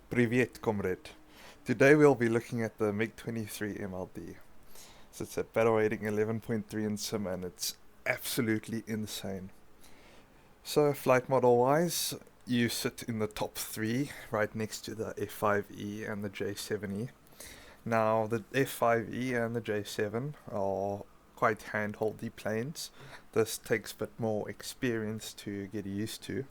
Privet, comrade. Today we'll be looking at the MiG-23MLD. So it's a battle rating 11.3 in sim and it's absolutely insane. So flight model wise, you sit in the top 3 right next to the F5E and the J7E. Now the F5E and the J7 are quite handholdy planes. This takes a bit more experience to get used to.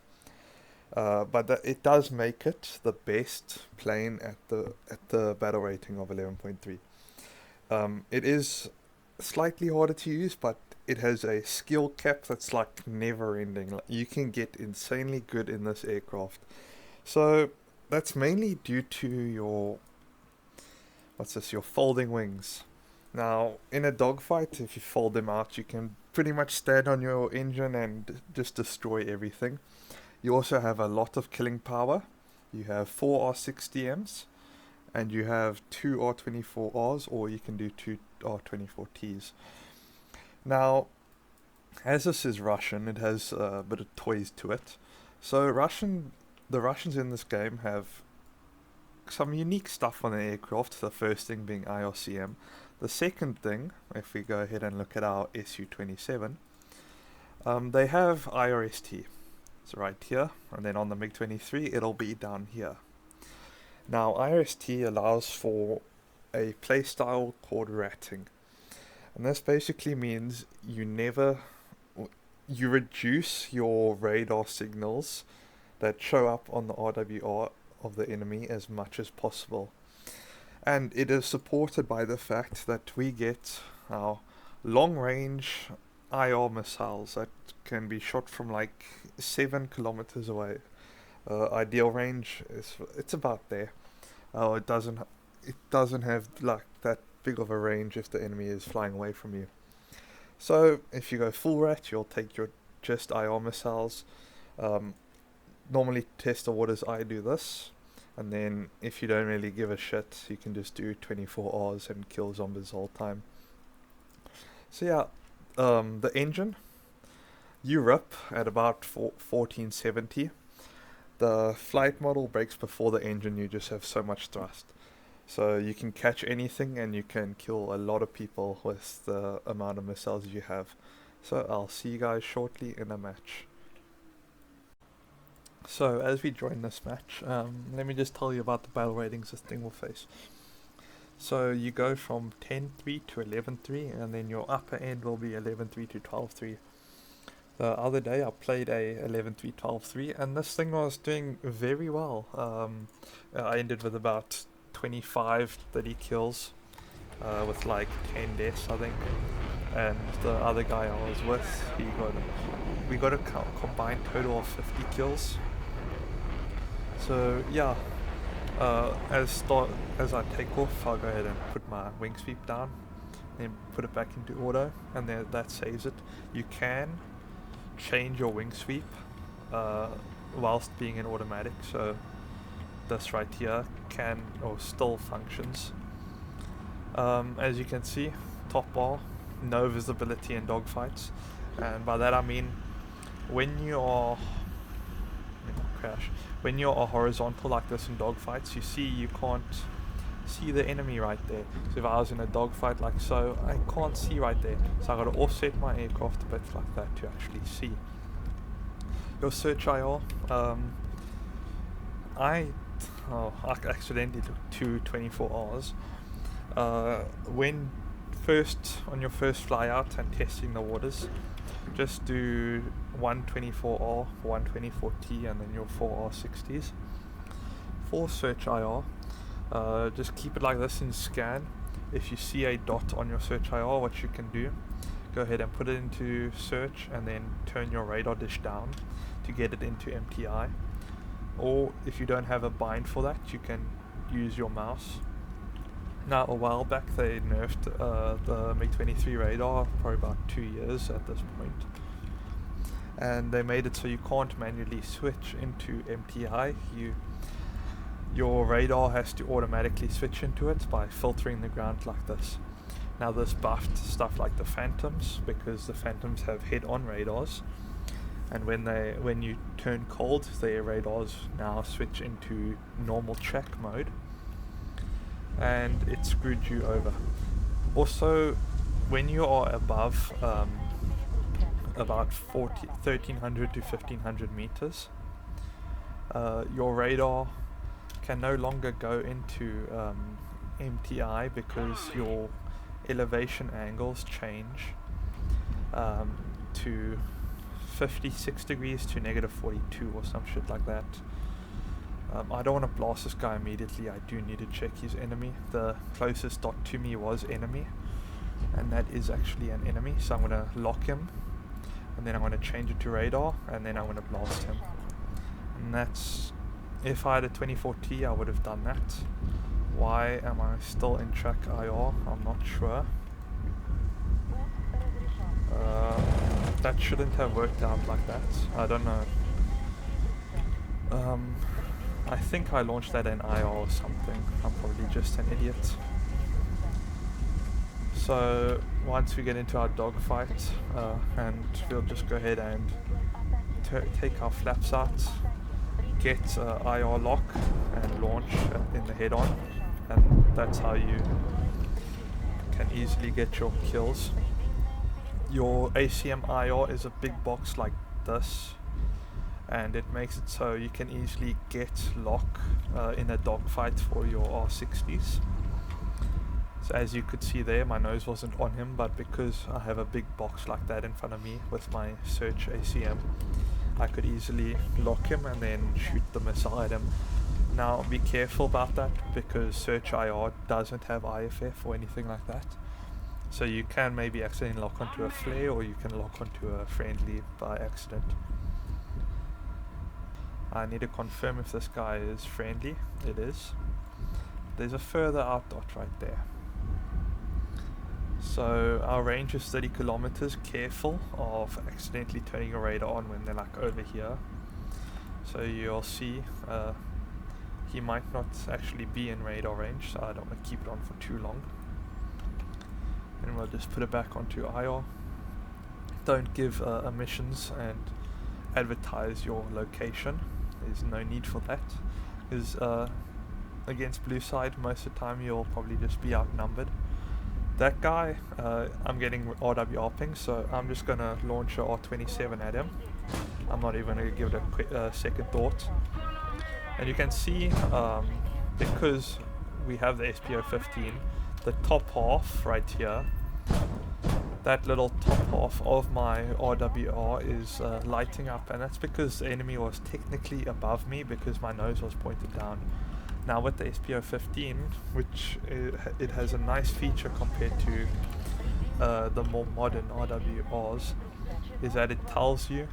But it does make it the best plane at the battle rating of 11.3. It is slightly harder to use, but it has a skill cap that's like never ending. Like, you can get insanely good in this aircraft. So that's mainly due to your your folding wings. Now, in a dogfight, if you fold them out, you can pretty much stand on your engine and just destroy everything. You also have a lot of killing power. You have 4 R60Ms, and you have 2 R24Rs, or you can do 2 R24Ts. Now, as this is Russian, it has a bit of toys to it. So the Russians in this game have some unique stuff on the aircraft, the first thing being IRCM. The second thing, if we go ahead and look at our Su-27, they have IRST. It's right here, and then on the MiG-23 it'll be down here. Now IRST allows for a playstyle called ratting, and this basically means you reduce your radar signals that show up on the RWR of the enemy as much as possible. And it is supported by the fact that we get our long-range IR missiles that can be shot from like 7 kilometers away. Ideal range it's about there. It doesn't have like that big of a range if the enemy is flying away from you. So if you go full rat, you'll take your just IR missiles. Normally test the waters, I do this, and then if you don't really give a shit, you can just do 24 Rs and kill zombies all the time. So yeah, the engine, you rip at about 1470. The flight model breaks before the engine, you just have so much thrust. So you can catch anything and you can kill a lot of people with the amount of missiles you have. So I'll see you guys shortly in a match. So as we join this match, let me just tell you about the battle ratings this thing will face. So you go from 10.3 to 11.3, and then your upper end will be 11.3 to 12.3. The other day I played a 11.3, 12.3, and this thing was doing very well. I ended with about 25, 30 kills, with like 10 deaths I think. And the other guy I was with, we got a combined total of 50 kills. So yeah, as I take off, I'll go ahead and put my wing sweep down, then put it back into auto, and then that saves it. You can change your wing sweep whilst being in automatic, so this right here can or still functions. As you can see, top bar, no visibility in dogfights, and by that I mean when you are when you are horizontal like this in dogfights, you can't see the enemy right there. So if I was in a dogfight like so, I can't see right there. So I gotta offset my aircraft a bit like that to actually see. Your search IR, I accidentally took 2 24Rs. When on your first fly out and testing the waters, just do 124R, 124T, and then your 4R60s. For search IR, just keep it like this in scan. If you see a dot on your search IR, what you can do, go ahead and put it into search and then turn your radar dish down to get it into MTI. Or if you don't have a bind for that, you can use your mouse. Now, a while back they nerfed the MiG-23 radar, probably about 2 years at this point, and they made it so you can't manually switch into MTI. Your radar has to automatically switch into it by filtering the ground like this. Now this buffed stuff like the Phantoms, because the Phantoms have head-on radars, and when you turn cold, their radars now switch into normal track mode, and it screwed you over. Also, when you are above about 1300 to 1500 meters, your radar can no longer go into MTI because your elevation angles change to 56 degrees to -42 or some shit like that. I don't want to blast this guy immediately. I do need to check his enemy. The closest dot to me was enemy, and that is actually an enemy, so I'm going to lock him, and then I'm going to change it to radar, and then I'm going to blast him. And that's, if I had a 24T, I would have done that. Why am I still in track IR? I'm not sure. That shouldn't have worked out like that. I don't know. I think I launched that in IR or something. I'm probably just an idiot. So once we get into our dogfight, and we'll just go ahead and take our flaps out, get IR lock and launch in the head-on, and that's how you can easily get your kills. Your ACM IR is a big box like this, and it makes it so you can easily get lock in a dogfight for your R60s. So as you could see there, my nose wasn't on him, but because I have a big box like that in front of me with my search ACM, I could easily lock him and then shoot the missile at him. Now be careful about that, because search IR doesn't have IFF or anything like that. So you can maybe accidentally lock onto a flare, or you can lock onto a friendly by accident. I need to confirm if this guy is friendly. It is. There's a further out dot right there. So our range is 30 kilometers. Careful of accidentally turning your radar on when they're like over here. So you'll see he might not actually be in radar range, so I don't want to keep it on for too long. And we'll just put it back onto IR. Don't give emissions and advertise your location. There's no need for that, because against blue side most of the time you'll probably just be outnumbered. That guy, I'm getting RWR ping, so I'm just going to launch a R27 at him. I'm not even going to give it a quick second thought. And you can see, because we have the SPO-15, the top half right here, that little top half of my RWR is lighting up, and that's because the enemy was technically above me because my nose was pointed down. Now with the SPO-15, which it has a nice feature compared to the more modern RWRs, is that it tells you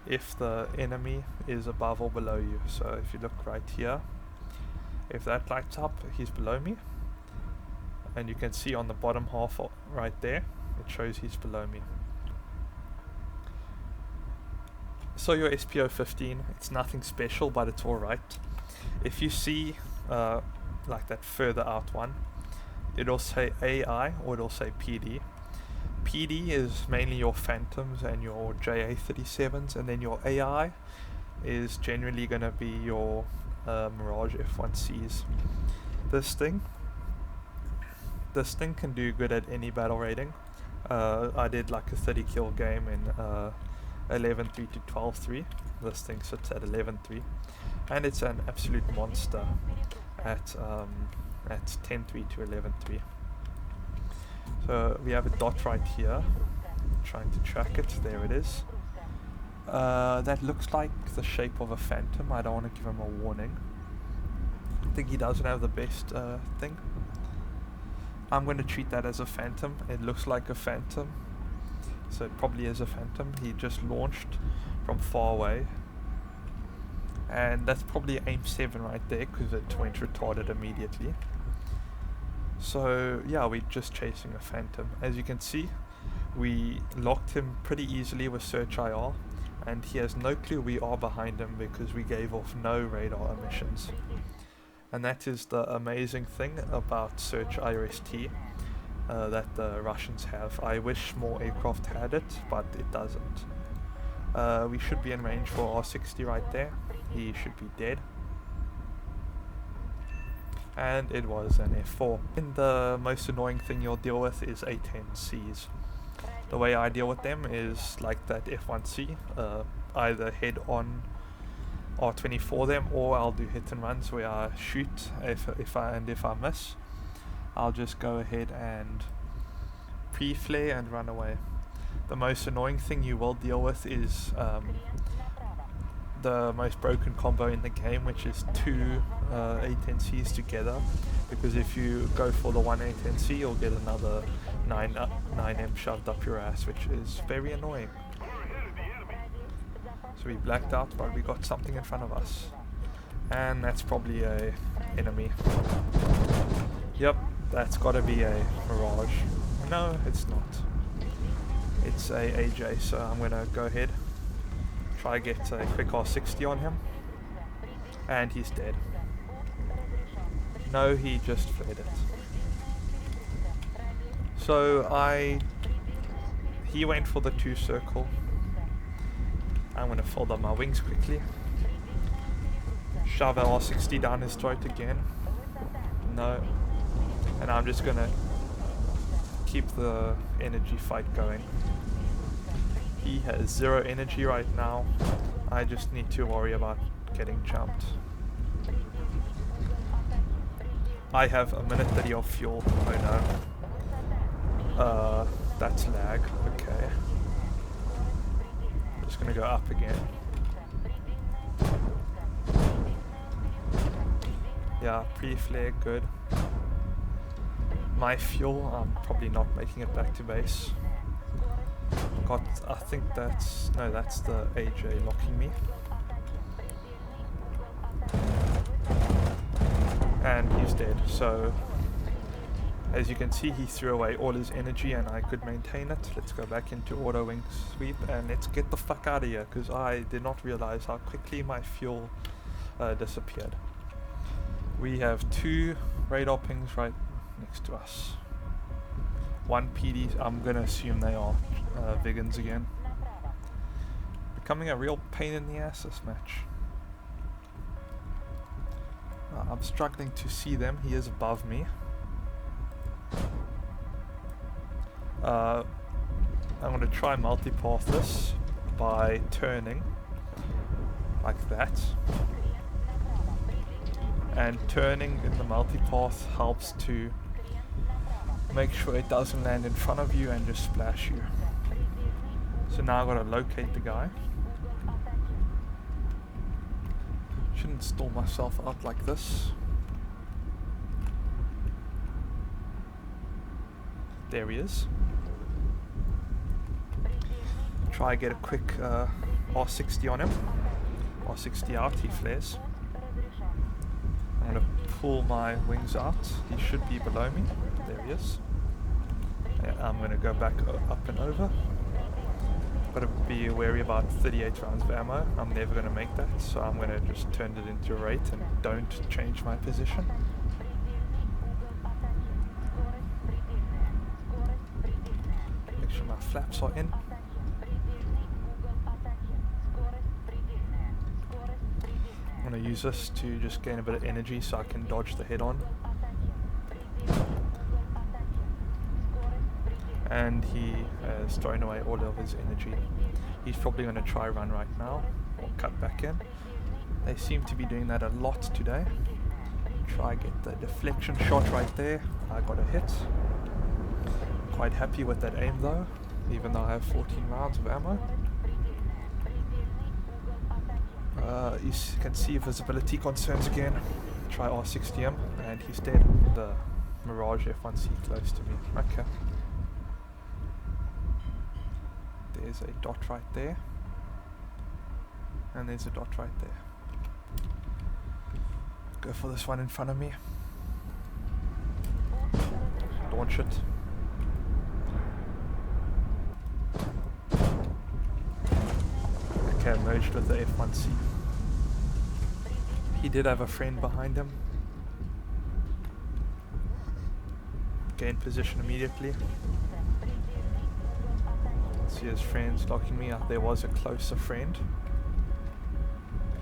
if the enemy is above or below you. So if you look right here, if that lights up, he's below me, and you can see on the bottom half right there, it shows he's below me. So your SPO-15, it's nothing special, but it's alright. If you see like that further out one, it'll say AI or it'll say PD. PD is mainly your Phantoms and your JA-37s, and then your AI is generally going to be your Mirage F1Cs. This thing can do good at any battle rating. I did like a 30 kill game in 11.3 to 12.3. This thing sits at 11.3, and it's an absolute monster at 10.3 to 11.3. So we have a dot right here, trying to track it. There it is. That looks like the shape of a Phantom. I don't want to give him a warning. I think he doesn't have the best thing. I'm going to treat that as a Phantom. It looks like a Phantom, so it probably is a Phantom. He just launched from far away, and that's probably aim 7 right there, because it went retarded immediately. So yeah, we're just chasing a Phantom. As you can see, we locked him pretty easily with Search IR, and he has no clue we are behind him because we gave off no radar emissions. And that is the amazing thing about Search IRST that the Russians have. I wish more aircraft had it, but it doesn't. We should be in range for R60 right there. He should be dead. And it was an F4. And the most annoying thing you'll deal with is A10Cs. The way I deal with them is like that F1C, either head on R24 them, or I'll do hit and runs where I shoot. If I miss, I'll just go ahead and pre-flare and run away. The most annoying thing you will deal with is the most broken combo in the game, which is two A10Cs together, because if you go for the one A10C, you'll get another 9M shoved up your ass, which is very annoying. So we blacked out, but we got something in front of us, and that's probably a enemy. Yep, that's gotta be a Mirage. No, it's not. It's a AJ, so I'm gonna go ahead, try to get a quick R60 on him, and he's dead. No, he just flared it. So he went for the 2 circle. I'm gonna fold up my wings quickly. Shove our R60 down his throat again. No. And I'm just gonna keep the energy fight going. He has 0 energy right now. I just need to worry about getting jumped. I have a minute 30 of fuel. Oh no. That's lag. Okay. I'm just gonna go up again. Yeah, pre-flare, good. My fuel, I'm probably not making it back to base. I think that's the AJ locking me. And he's dead, so as you can see, he threw away all his energy and I could maintain it. Let's go back into auto wing sweep and let's get the fuck out of here, because I did not realize how quickly my fuel disappeared. We have 2 radar pings right next to us. 1 PD, I'm gonna assume they are vegans again. Becoming a real pain in the ass this match. I'm struggling to see them. He is above me. I'm gonna try multipath this by turning like that. And turning in the multipath helps to make sure it doesn't land in front of you and just splash you. So now I've got to locate the guy. Shouldn't stall myself out like this. There he is. Try to get a quick R60 on him. R60 out, he flares. I'm going to pull my wings out. He should be below me. There he is. Yeah, I'm going to go back up and over. Got to be wary about 38 rounds of ammo. I'm never going to make that, so I'm going to just turn it into a rate and don't change my position. Make sure my flaps are in. I'm going to use this to just gain a bit of energy so I can dodge the head on. And he has thrown away all of his energy. He's probably going to try run right now, or cut back in. They seem to be doing that a lot today. Try get the deflection shot right there. I got a hit. Quite happy with that aim though, even though I have 14 rounds of ammo. You can see visibility concerns again. Try R60M, and he's dead. The Mirage F1C close to me. Okay. There's a dot right there, and there's a dot right there. Go for this one in front of me. Launch it. Okay, merged with the F1C. He did have a friend behind him. Gain position immediately. See his friends locking me up. There was a closer friend.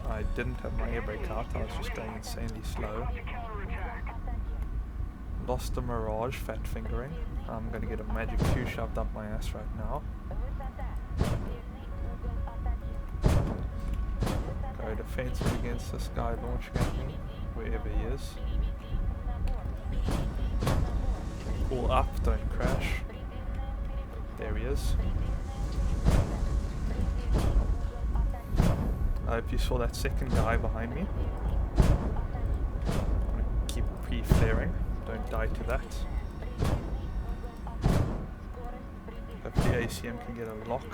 I didn't have my air brake out, I was just going insanely slow. Lost the Mirage, fat fingering. I'm gonna get a Magic 2 shoved up my ass right now. Go defensive against this guy launching at me, wherever he is. Pull up, don't crash. There he is. I hope you saw that second guy behind me. I'm gonna keep pre-flaring, don't die to that. Hopefully ACM can get a lock.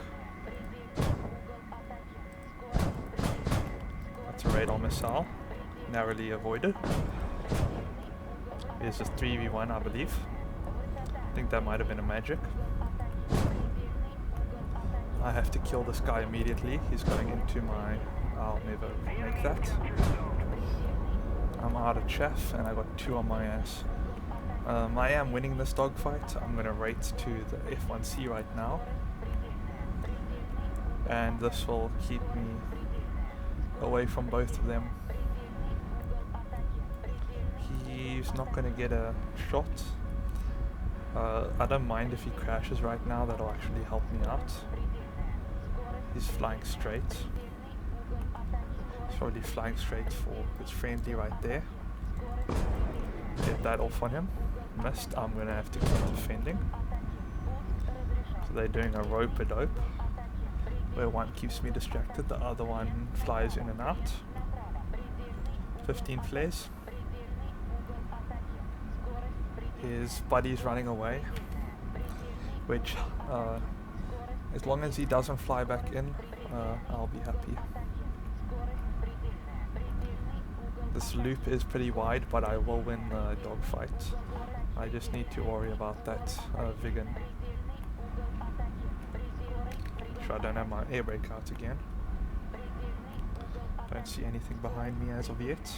That's a radar missile, narrowly avoided. Here's a 3v1 I believe. I think that might have been a magic. I have to kill this guy immediately. He's going into my... I'll never make that. I'm out of chaff and I got 2 on my ass. I am winning this dogfight. I'm going to rate to the F1C right now. And this will keep me away from both of them. He's not going to get a shot. I don't mind if he crashes right now, that'll actually help me out. He's flying straight. He's probably flying straight for his friendly right there. Get that off on him. Missed. I'm going to have to keep defending. So they're doing a rope-a-dope, where one keeps me distracted, the other one flies in and out. 15 flares. His buddy's running away, which as long as he doesn't fly back in, I'll be happy. This loop is pretty wide, but I will win the dogfight. I just need to worry about that Vigan. Sure I don't have my air brake out again. Don't see anything behind me as of yet.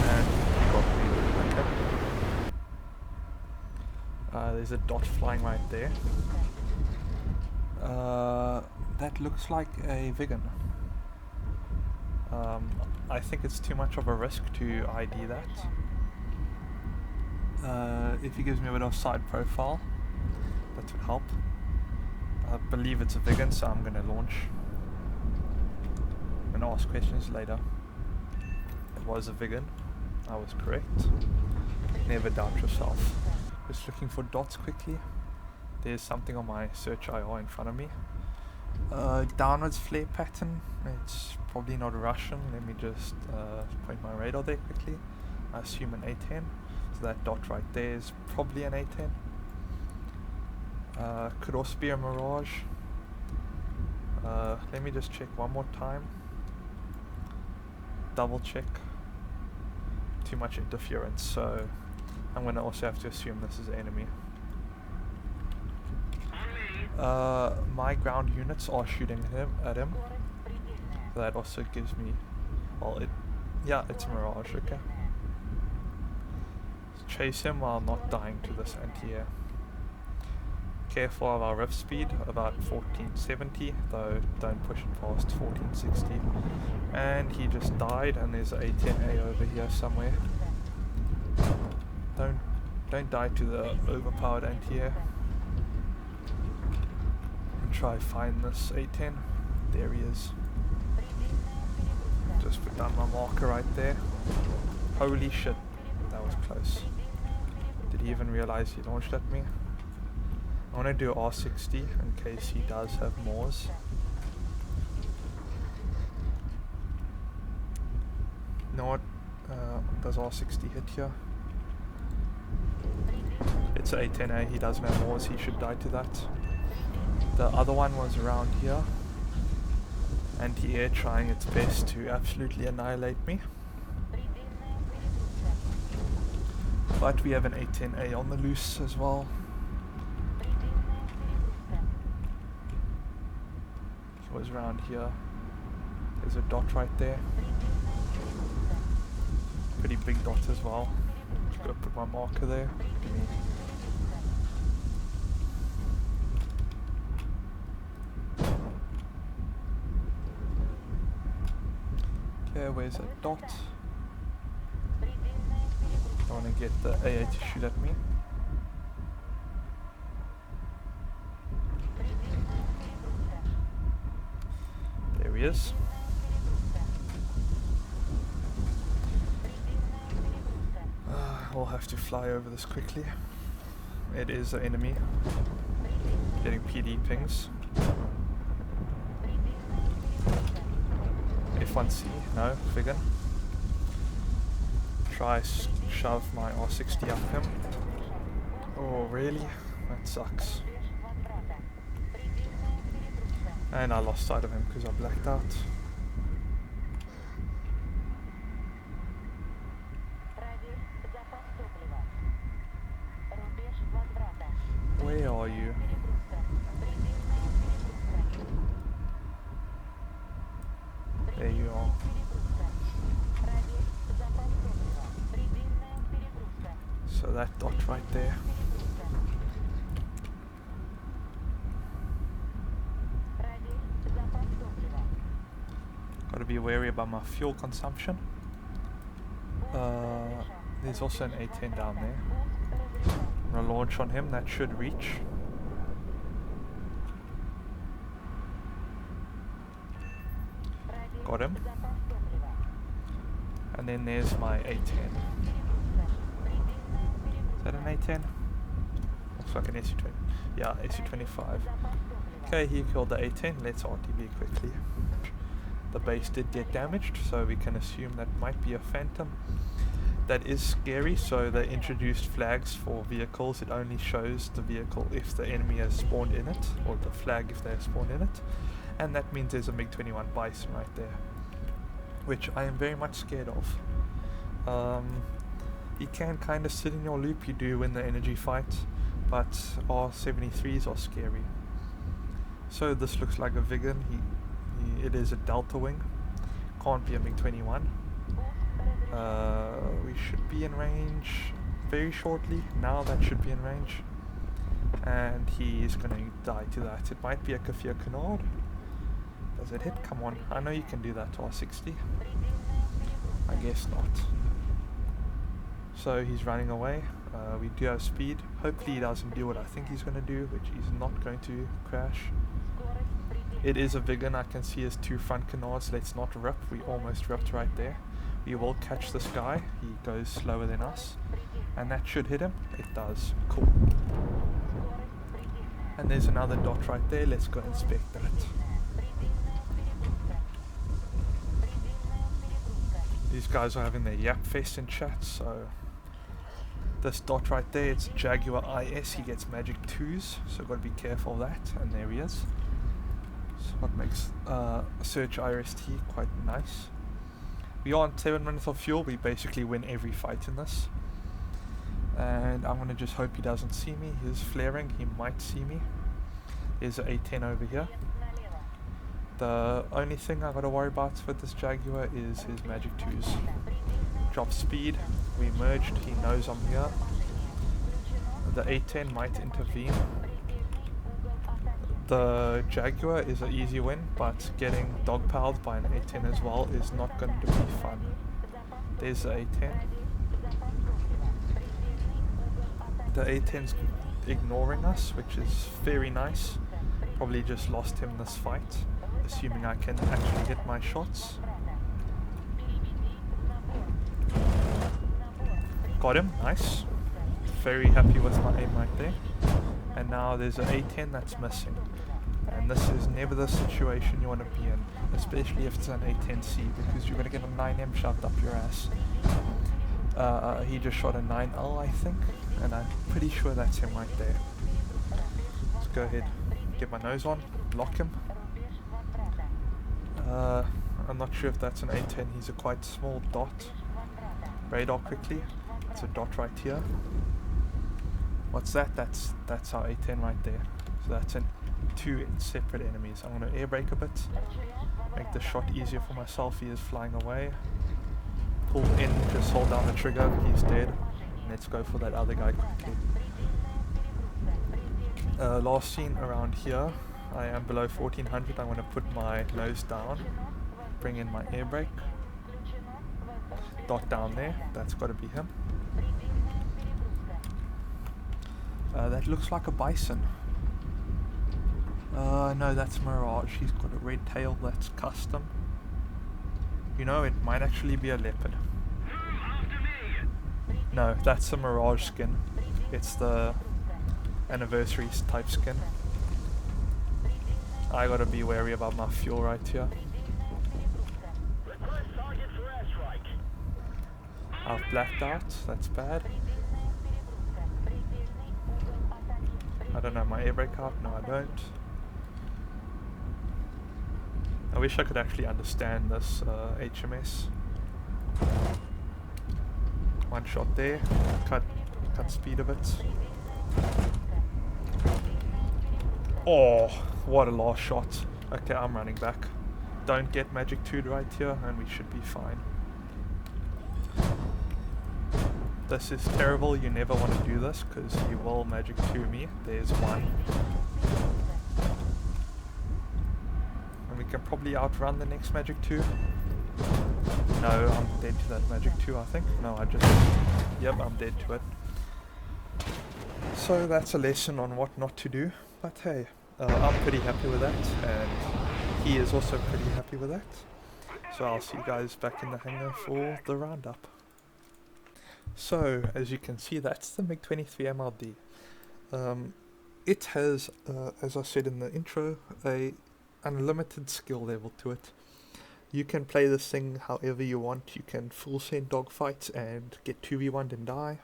And he got me. Okay. There's a dot flying right there. That looks like a Vigan. I think it's too much of a risk to ID that. If he gives me a bit of side profile, that would help. I believe it's a Vigan, so I'm going to launch. I'm going to ask questions later. It was a Vigan. I was correct. Never doubt yourself. Just looking for dots quickly. There's something on my search IR in front of me. Downwards flare pattern. It's probably not Russian. Let me just point my radar there quickly. I assume an A10. So that dot right there is probably an A10. Could also be a Mirage. Let me just check one more time. Double check. Too much interference, so I'm going to also have to assume this is an enemy. My ground units are shooting at him. That also gives me, well, yeah, it's a Mirage, okay. Chase him while not dying to this anti-air. Careful of our rift speed, about 1470, though don't push it past 1460. And he just died, and there's a A10A over here somewhere. Don't die to the overpowered anti-air. And try find this A10. There he is. Just put down my marker right there. Holy shit, that was close. Did he even realize he launched at me? I want to do R60 in case he does have Moors. You know what? Does R60 hit here? It's a A10A, he doesn't have Moors, he should die to that. The other one was around here. Anti-air trying its best to absolutely annihilate me. But we have an A10A on the loose as well. He was around here. There's a dot right there. Pretty big dot as well. Just gotta put my marker there. Okay, where's a dot? I want to get the AA to shoot at me. There he is. We'll have to fly over this quickly. It is an enemy. Getting PD pings. F1C, no, Figan. Try shove my R60 up him. Oh really? That sucks. And I lost sight of him because I blacked out. Where are you? There you are. So that dot right there. Gotta be wary about my fuel consumption. There's also an A10 down there. I'm gonna launch on him, that should reach. Got him. And then there's my A10. Is that an A10? Looks like an SU-20. Yeah, SU-25. Okay, he killed the A10. Let's RTB quickly. The base did get damaged, so we can assume that might be a Phantom. That is scary, so they introduced flags for vehicles. It only shows the vehicle if the enemy has spawned in it, or the flag if they have spawned in it. And that means there's a MiG-21 Bison right there, which I am very much scared of. You can kind of sit in your loop, you do win the energy fight, but R73s are scary. So this looks like a Vigan. It is a Delta Wing, can't be a MiG-21. We should be in range very shortly. Now that should be in range, and he is going to die to that. It might be a Kafir Canard. Does it hit? Come on, I know you can do that to R60. I guess not. So he's running away. We do have speed. Hopefully he doesn't do what I think he's going to do, which he's not going to crash. It is a Vigan. I can see his two front canards. Let's not rip. We almost ripped right there. We will catch this guy. He goes slower than us, and that should hit him. It does. Cool. And there's another dot right there. Let's go inspect that. These guys are having their yap fest in chat, so this dot right there, it's Jaguar IS. He gets magic 2s, so got to be careful of that. And there he is. So what makes Search IRST quite nice. We are on 7 minutes of fuel. We basically win every fight in this. And I'm going to just hope he doesn't see me. He's flaring. He might see me. There's an A10 over here. The only thing I got to worry about with this Jaguar is his magic 2s. Drop speed. We merged. He knows I'm here. The A10 might intervene. The Jaguar is an easy win, but getting dogpiled by an A10 as well is not going to be fun. There's the A10. The A10's ignoring us, which is very nice. Probably just lost him this fight, assuming I can actually hit my shots. Got him, nice. Very happy with my aim right there. And now there's an A10 that's missing. And this is never the situation you want to be in, especially if it's an A10C, because you're going to get a 9M shoved up your ass. He just shot a 9L, I think, and I'm pretty sure that's him right there. Let's go ahead, get my nose on, block him. I'm not sure if that's an A10, he's a quite small dot. Radar quickly, it's a dot right here. What's that? That's our A10 right there. So that's two separate enemies. I'm going to air brake a bit, make the shot easier for myself. He is flying away. Pull in, just hold down the trigger, he's dead. Let's go for that other guy quickly. Last scene around here. I am below 1400. I'm going to put my nose down, bring in my air brake. dot down there. That's got to be him. That looks like a bison. No, that's Mirage. He's got a red tail that's custom. You know, it might actually be a leopard. No, that's a Mirage skin. It's the anniversary type skin. I gotta be wary about my fuel right here. I've blacked out, that's bad. I don't have my air brake out, no I don't. I wish I could actually understand this HMS. One shot there, cut speed of it. Oh, what a last shot. Okay, I'm running back. Don't get Magic 2 right here and we should be fine. This is terrible, you never want to do this because you will Magic 2 me. There's one. And we can probably outrun the next Magic 2. No, I'm dead to that Magic 2 I think. No, yep, I'm dead to it. So that's a lesson on what not to do. But hey, I'm pretty happy with that and he is also pretty happy with that. So I'll see you guys back in the hangar for the roundup. So, as you can see, that's the MiG-23MLD. It has, as I said in the intro, a unlimited skill level to it. You can play this thing however you want. You can full send dogfights and get 2v1'd and die,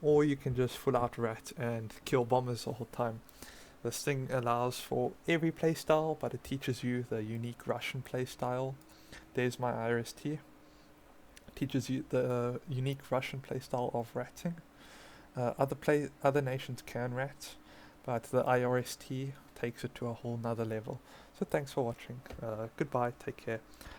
or you can just full out rat and kill bombers the whole time. This thing allows for every playstyle, but it teaches you the unique Russian playstyle. There's my IRST. Teaches you the unique Russian playstyle of ratting. Other nations can rat, but the IRST takes it to a whole nother level. So thanks for watching. Goodbye, take care.